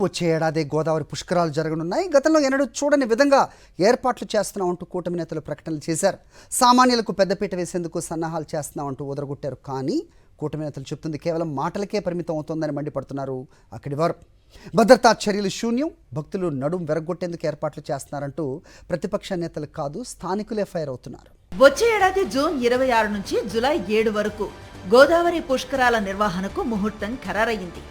వచ్చే ఏడాది గోదావరి పుష్కరాలు జరగనున్నాయి. గతంలో ఎన్నడూ చూడని విధంగా ఏర్పాట్లు చేస్తున్నామంటూ కూటమి నేతలు ప్రకటనలు చేశారు. సామాన్యులకు పెద్దపీట వేసేందుకు సన్నాహాలు చేస్తున్నామంటూ ఉదరగొట్టారు. కానీ కూటమి నేతలు చెప్తుంది కేవలం మాటలకే పరిమితం అవుతోందని మండిపడుతున్నారు. అక్కడి వారు భద్రతా చర్యలు శూన్యం, భక్తులు నడుం వెరగొట్టేందుకు ఏర్పాట్లు చేస్తున్నారంటూ ప్రతిపక్ష నేతలు కాదు స్థానికులే ఫైర్ అవుతున్నారు. వచ్చే ఏడాది జూన్ 26 నుంచి జూలై 7 వరకు గోదావరి పుష్కరాల నిర్వహణకు ముహూర్తం ఖరారయ్యింది.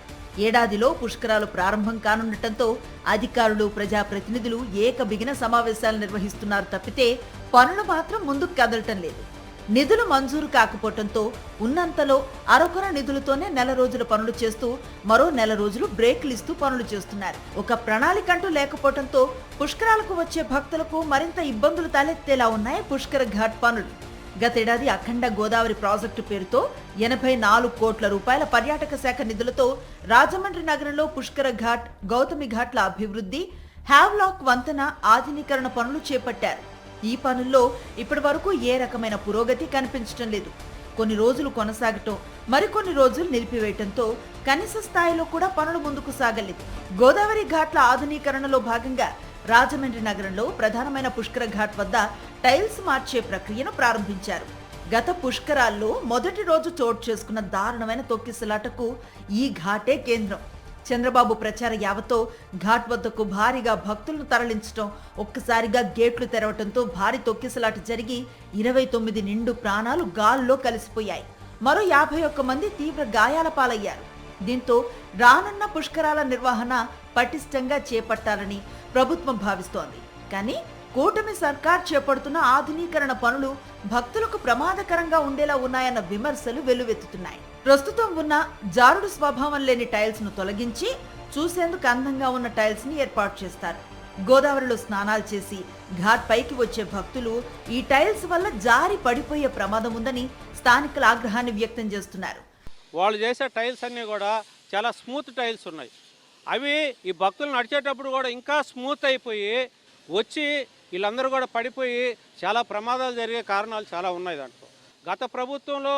ఏడాదిలో పుష్కరాలు ప్రారంభం కానుండటంతో అధికారులు, ప్రజాప్రతినిధులు ఏకబిగిన సమావేశాలు నిర్వహిస్తున్నారు తప్పితే పనులు మాత్రం ముందుకు కదలటం లేదు. నిధులు మంజూరు కాకపోవడంతో ఉన్నంతలో అరకొర నిధులతోనే నెల రోజుల పనులు చేస్తూ మరో నెల రోజులు బ్రేక్లు ఇస్తూ పనులు చేస్తున్నారు. ఒక ప్రణాళిక అంటూ లేకపోవడంతో పుష్కరాలకు వచ్చే భక్తులకు మరింత ఇబ్బందులు తలెత్తేలా ఉన్నాయి పుష్కర ఘాట్ పనులు. గతేడాది అఖండ గోదావరి ప్రాజెక్టు పేరుతో 84 కోట్ల రూపాయల పర్యాటక శాఖ నిధులతో రాజమండ్రి నగరంలో పుష్కర ఘాట్, గౌతమి ఘాట్ల అభివృద్ధి, హ్యావ్లాక్ వంతెన ఆధునీకరణ పనులు చేపట్టారు. ఈ పనుల్లో ఇప్పటి వరకు ఏ రకమైన పురోగతి కనిపించడం లేదు. కొన్ని రోజులు కొనసాగటం, మరికొన్ని రోజులు నిలిపివేయటంతో కనీస స్థాయిలో కూడా పనులు ముందుకు సాగలేదు. గోదావరి ఘాట్ల ఆధునీకరణలో భాగంగా రాజమండ్రి నగరంలో ప్రధానమైన పుష్కర ఘాట్ వద్ద టైల్స్ మార్చే ప్రక్రియను ప్రారంభించారు. గత పుష్కరాల్లో మొదటి రోజు చోటు చేసుకున్న దారుణమైన తొక్కిసలాటకు ఈ ఘాటే కేంద్రం. చంద్రబాబు ప్రచార యావతో ఘాట్ వద్దకు భారీగా భక్తులను తరలించడం, ఒక్కసారిగా గేట్లు తెరవడంతో భారీ తొక్కిసలాట జరిగి 29 నిండు ప్రాణాలు గాల్లో కలిసిపోయాయి. మరో 51 మంది తీవ్ర గాయాల పాలయ్యారు. దీంతో రానున్న పుష్కరాల నిర్వహణ పటిష్టంగా చేపట్టాలని ప్రభుత్వం భావిస్తోంది. కానీ కూటమి సర్కార్ చేపడుతున్న ఆధునీకరణ పనులు భక్తులకు ప్రమాదకరంగా ఉండేలా ఉన్నాయన్న విమర్శలు వెల్లువెత్తుతున్నాయి. ప్రస్తుతం ఉన్న జారుడు స్వభావం లేని టైల్స్ ను తొలగించి చూసేందుకు అందంగా ఉన్న టైల్స్ ని ఏర్పాటు చేస్తారు. గోదావరిలో స్నానాలు చేసి ఘాట్ పైకి వచ్చే భక్తులు ఈ టైల్స్ వల్ల జారి పడిపోయే ప్రమాదం ఉందని స్థానికుల ఆగ్రహాన్ని వ్యక్తం చేస్తున్నారు. వాళ్ళు చేసే టైల్స్ అన్నీ కూడా చాలా స్మూత్ టైల్స్ ఉన్నాయి. అవి ఈ భక్తులు నడిచేటప్పుడు కూడా ఇంకా స్మూత్ అయిపోయి వచ్చి వీళ్ళందరూ కూడా పడిపోయి చాలా ప్రమాదాలు జరిగే కారణాలు చాలా ఉన్నాయి. దాంట్లో గత ప్రభుత్వంలో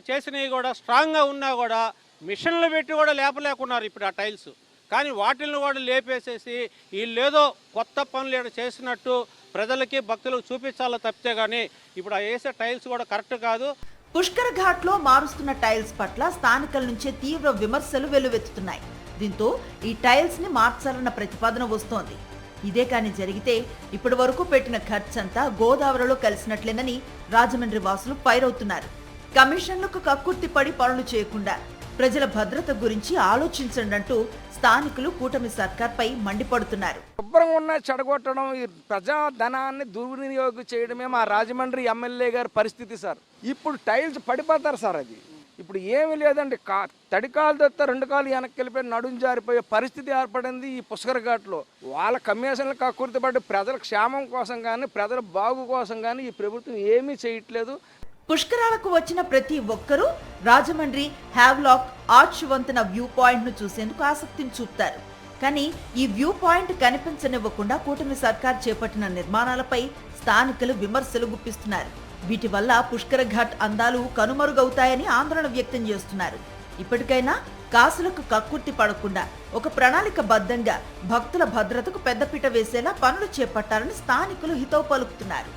చేసినవి కూడా స్ట్రాంగ్గా ఉన్నా కూడా మిషన్లు పెట్టి కూడా లేపలేకున్నారు ఇప్పుడు ఆ టైల్స్. కానీ వాటిని కూడా లేపేసేసి వీళ్ళేదో కొత్త పనులు చేసినట్టు ప్రజలకి భక్తులకు చూపించాలో తప్పితే కానీ ఇప్పుడు ఆ వేసే టైల్స్ కూడా కరెక్ట్ కాదు. పుష్కర ఘాట్ లో మారుస్తున్న టైల్స్ పట్ల స్థానికుల నుంచే తీవ్ర విమర్శలు వెల్లువెత్తుతున్నాయి. దీంతో ఈ టైల్స్ ని మార్చాలన్న ప్రతిపాదన వస్తోంది. ఇదే కానీ జరిగితే ఇప్పటి వరకు పెట్టిన ఖర్చంతా గోదావరిలో కలిసినట్లేనని రాజమండ్రి వాసులు పైరవుతున్నారు. కమిషన్లకు కక్కుర్తి పడి పనులు చేయకుండా ప్రజల భద్రత గురించి ఆలోచించండి అంటూ స్థానికులు కూటమి సర్కార్పై మండిపడుతున్నారు. శుభ్రంగా ఉన్న చెడగొట్టడం, ఈ ప్రజా ధనాన్ని దుర్వినియోగం చేయడమే మా రాజమండ్రి ఎమ్మెల్యే గారి పరిస్థితి సార్. ఇప్పుడు టైల్స్ పడిపోతారు సార్. అది ఇప్పుడు ఏమీ లేదండి. తడికాలు తెస్తే 2 కాలు వెనక్కి వెళ్ళిపోయి నడుం జారిపోయే పరిస్థితి ఏర్పడింది ఈ పుష్కర ఘాట్లో. వాళ్ళ కమిషన్లకు కక్కుర్తి పడి ప్రజల క్షేమం కోసం కానీ ప్రజల బాగు కోసం కానీ ఈ ప్రభుత్వం ఏమీ చేయట్లేదు. పుష్కరాలకు వచ్చిన ప్రతి ఒక్కరూ రాజమండ్రి హ్యావ్లాక్ ఆర్చ్ వంతెన వ్యూ పాయింట్ ను చూసేందుకు ఆసక్తిని చూపుతారు. కానీ ఈ వ్యూ పాయింట్ కనిపించనివ్వకుండా కూటమి సర్కార్ చేపట్టిన నిర్మాణాలపై స్థానికులు విమర్శలు గుప్పిస్తున్నారు. వీటి వల్ల పుష్కర ఘాట్ అందాలు కనుమరుగవుతాయని ఆందోళన వ్యక్తం చేస్తున్నారు. ఇప్పటికైనా కాసులకు కక్కుర్తి పడకుండా ఒక ప్రణాళిక బద్ధంగా భక్తుల భద్రతకు పెద్దపీట వేసేలా పనులు చేపట్టాలని స్థానికులు హితవు పలుకుతున్నారు.